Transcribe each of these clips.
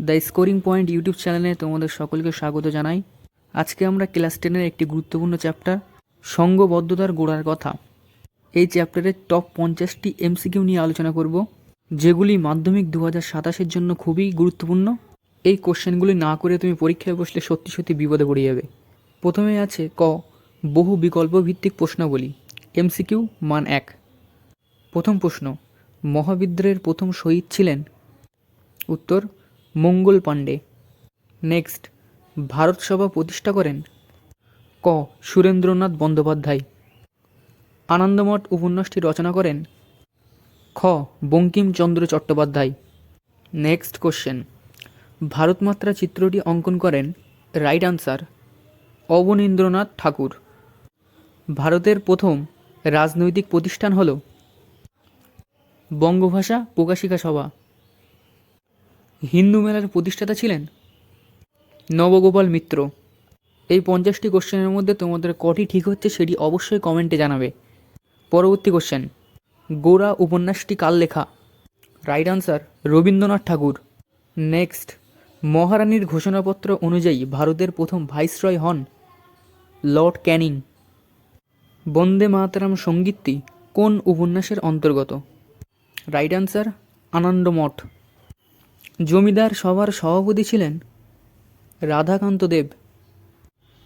The scoring point YouTube চ্যানেলে তোমাদের সকলকে স্বাগত জানাই। আজকে আমরা ক্লাস 10-এর একটি গুরুত্বপূর্ণ চ্যাপ্টার সঙ্ঘবদ্ধতার গোড়ার কথা, এই চ্যাপ্টারের টপ 50টি এমসিকিউ নিয়ে আলোচনা করব, যেগুলি মাধ্যমিক 2027-এর জন্য খুবই গুরুত্বপূর্ণ। এই কোশ্চেনগুলি না করে তুমি পরীক্ষায় বসলে সত্যি সত্যি বিপদে পড়ে যাবে। প্রথমে আছে ক, বহু বিকল্প ভিত্তিক প্রশ্নাবলী। এমসিকিউ মান 1। প্রথম প্রশ্ন, মহাবিদ্রোহের প্রথম শহীদ ছিলেন? উত্তর, মঙ্গল পাণ্ডে। নেক্সট, ভারত সভা প্রতিষ্ঠা করেন? ক, সুরেন্দ্রনাথ বন্দ্যোপাধ্যায়। আনন্দমঠ উপন্যাসটি রচনা করেন? খ, বঙ্কিমচন্দ্র চট্টোপাধ্যায়। নেক্সট কোশ্চেন, ভারতমাত্রা চিত্রটি অঙ্কন করেন? রাইট আনসার, অবনীন্দ্রনাথ ঠাকুর। ভারতের প্রথম রাজনৈতিক প্রতিষ্ঠান হল? বঙ্গভাষা প্রকাশিকা সভা। হিন্দু মেলার প্রতিষ্ঠাতা ছিলেন? নবগোপাল মিত্র। এই 50টি কোশ্চেনের মধ্যে তোমাদের কটি ঠিক হচ্ছে সেটি অবশ্যই কমেন্টে জানাবে। পরবর্তী কোশ্চেন, গোরা উপন্যাসটি কার লেখা? রাইট আনসার, রবীন্দ্রনাথ ঠাকুর। নেক্সট, মহারানীর ঘোষণাপত্র অনুযায়ী ভারতের প্রথম ভাইসরয় হন? লর্ড ক্যানিং। বন্দে মাতরম সঙ্গীতটি কোন উপন্যাসের অন্তর্গত? Right answer, Anandamath. জমিদার সভার সভাপতি ছিলেন? রাধাকান্ত দেব।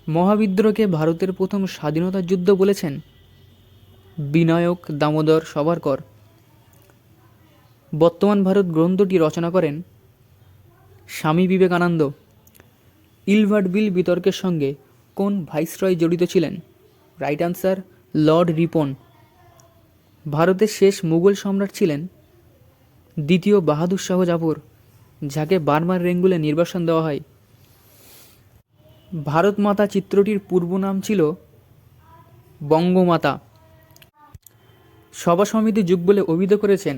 মহাবিদ্রোহকে ভারতের প্রথম স্বাধীনতা যুদ্ধ বলেছেন? বিনায়ক দামোদর সাভারকর। বর্তমান ভারত গ্রন্থটি রচনা করেন? স্বামী বিবেকানন্দ। ইলবার্ট বিল বিতর্কের সঙ্গে কোন ভাইসরয় জড়িত ছিলেন? Right answer, Lord Ripon. ভারতের শেষ মুঘল সম্রাট ছিলেন? দ্বিতীয় বাহাদুর শাহ জাফর, যাকে বার্মার রেঙ্গুলে নির্বাসন দেওয়া হয়। ভারত মাতা চিত্রটির পূর্ব নাম ছিল বঙ্গমাতা। সভা সমিতি যুগ বলে অভিহিত করেছেন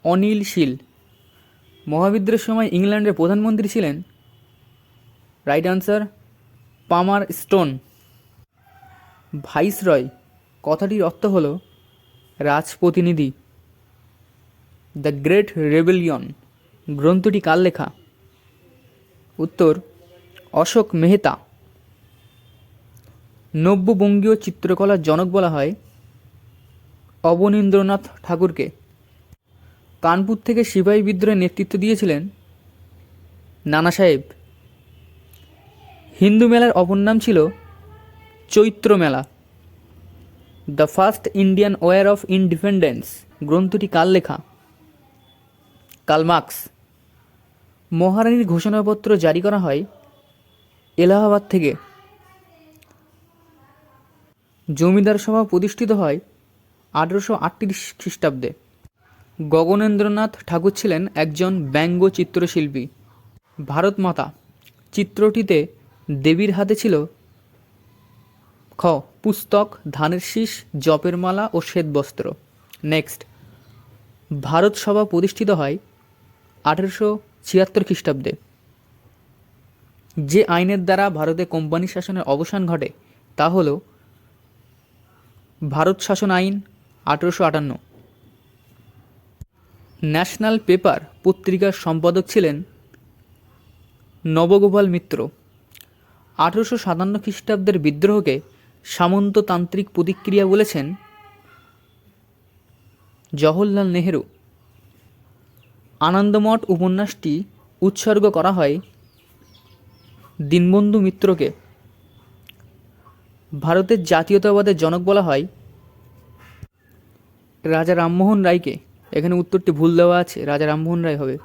অনিল শীল। মহাবিদ্রোহের সময় ইংল্যান্ডের প্রধানমন্ত্রী ছিলেন? Right answer, পামার stone. ভাইসরয় কথাটির অর্থ হল রাজপ্রতিনিধি। দ্য গ্রেট রেবেলিয়ন গ্রন্থটি কার লেখা? উত্তর, অশোক মেহতা। নব্যবঙ্গীয় চিত্রকলার জনক বলা হয় অবনীন্দ্রনাথ ঠাকুরকে। কানপুর থেকে সিপাহী বিদ্রোহে নেতৃত্ব দিয়েছিলেন? নানা সাহেব। হিন্দু মেলার অপর নাম ছিল Chaitra Mela. The first Indian war of independence গ্রন্থটি কার লেখা? Karl Marx. মহারানীর ঘোষণাপত্র জারি করা হয় এলাহাবাদ থেকে। জমিদার সভা প্রতিষ্ঠিত হয় 1838 খ্রিস্টাব্দে। গগনেন্দ্রনাথ ঠাকুর ছিলেন একজন ব্যঙ্গ চিত্রশিল্পী। ভারত মাতা চিত্রটিতে দেবীর হাতে ছিল? খ, পুস্তক, ধানের শীষ, জপের মালা ও শ্বেতবস্ত্র। নেক্সট, ভারত সভা প্রতিষ্ঠিত হয় 1876 খ্রিস্টাব্দে। যে আইনের দ্বারা ভারতে কোম্পানি শাসনের অবসান ঘটে তা হল ভারত শাসন আইন 1858। ন্যাশনাল পেপার পত্রিকার সম্পাদক ছিলেন নবগোপাল মিত্র। 1857 খ্রিস্টাব্দের বিদ্রোহকে সামন্ততান্ত্রিক প্রতিক্রিয়া বলেছেন জওহরলাল নেহেরু। আনন্দমঠ উপন্যাসটি উৎসর্গ করা হয় দীনবন্ধু মিত্রকে। ভারতের জাতীয়তাবাদের জনক বলা হয় রাজা রামমোহন রায়কে। এখানে উত্তরটি ভুল দেওয়া আছে, রাজা রামমোহন রায় হবে।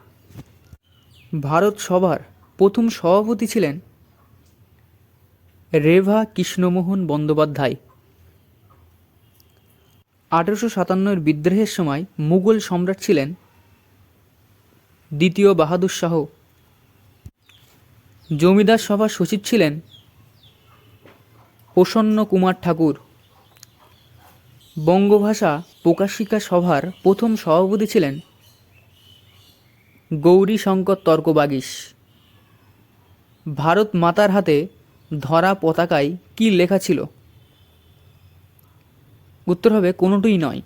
ভারত সভার প্রথম সভাপতি ছিলেন রেভা কৃষ্ণমোহন বন্দ্যোপাধ্যায়। 1857 বিদ্রোহের সময় মুঘল সম্রাট ছিলেন দ্বিতীয় বাহাদুর শাহ। জমিদার সভার সচিব ছিলেন প্রসন্ন কুমার ঠাকুর। বঙ্গভাষা প্রকাশিকা সভার প্রথম সভাপতি ছিলেন গৌরীশঙ্কর তর্কবাগীশ। ভারত মাতার হাতে ধরা পতাকায় কী লেখা ছিল? উত্তর হবে কোনোটিই নয়।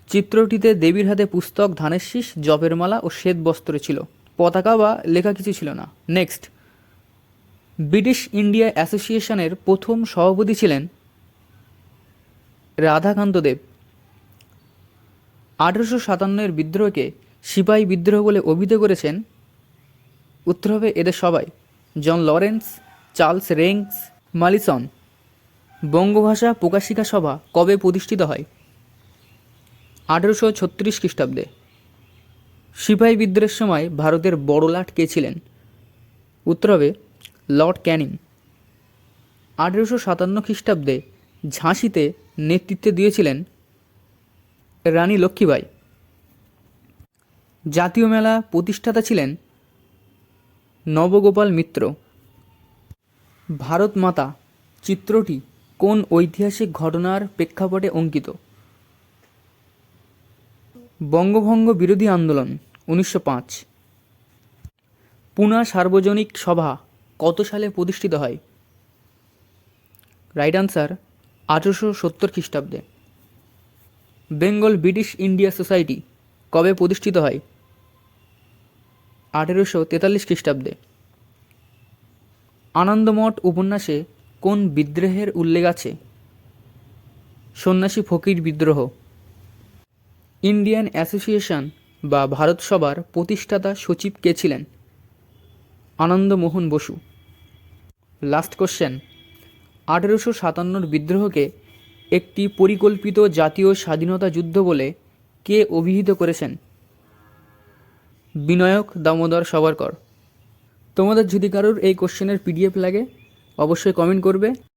চিত্রটিতে দেবীর হাতে পুস্তক, ধানের শীষ, জপের মালা ও শ্বেত বস্ত্র ছিল। পতাকা বা লেখা কিছু ছিল না। নেক্সট, ব্রিটিশ ইন্ডিয়া অ্যাসোসিয়েশনের প্রথম সভাপতি ছিলেন রাধাকান্ত দেব। 1857 বিদ্রোহকে সিপাহী বিদ্রোহ বলে অভিহিত করেছেন, উত্তর হবে এদের সবাই, জন লরেন্স, চার্লস রেংস, মালিসন। বঙ্গভাষা প্রকাশিকা সভা কবে প্রতিষ্ঠিত হয়? 1836 খ্রিস্টাব্দে। সিপাহী বিদ্রোহের সময় ভারতের বড়লাট কে ছিলেন? উত্তর হবে লর্ড ক্যানিং। 1857 খ্রিস্টাব্দে ঝাঁসিতে নেতৃত্ব দিয়েছিলেন রানী লক্ষ্মীবাঈ। জাতীয় মেলা প্রতিষ্ঠাতা ছিলেন নবগোপাল মিত্র। ভারত মাতা চিত্রটি কোন ঐতিহাসিক ঘটনার প্রেক্ষাপটে অঙ্কিত? বঙ্গভঙ্গ বিরোধী আন্দোলন 1905। পুনা সার্বজনিক সভা কত সালে প্রতিষ্ঠিত হয়? রাইট আনসার 1870 খ্রিস্টাব্দে। বেঙ্গল ব্রিটিশ ইন্ডিয়া সোসাইটি কবে প্রতিষ্ঠিত হয়? 1843 খ্রিস্টাব্দে। আনন্দমঠ উপন্যাসে কোন বিদ্রোহের উল্লেখ আছে? সন্ন্যাসী ফকির বিদ্রোহ। ইন্ডিয়ান অ্যাসোসিয়েশন বা ভারত সভার প্রতিষ্ঠাতা সচিব কে ছিলেন? আনন্দমোহন বসু। লাস্ট কোশ্চেন, 1857 বিদ্রোহকে একটি পরিকল্পিত জাতীয় স্বাধীনতা যুদ্ধ বলে কে অভিহিত করেছেন? বিনায়ক দামোদর সাভারকর। তোমাদের যদি কারোর এই কোশ্চেনের পিডিএফ লাগে অবশ্যই কমেন্ট করবে।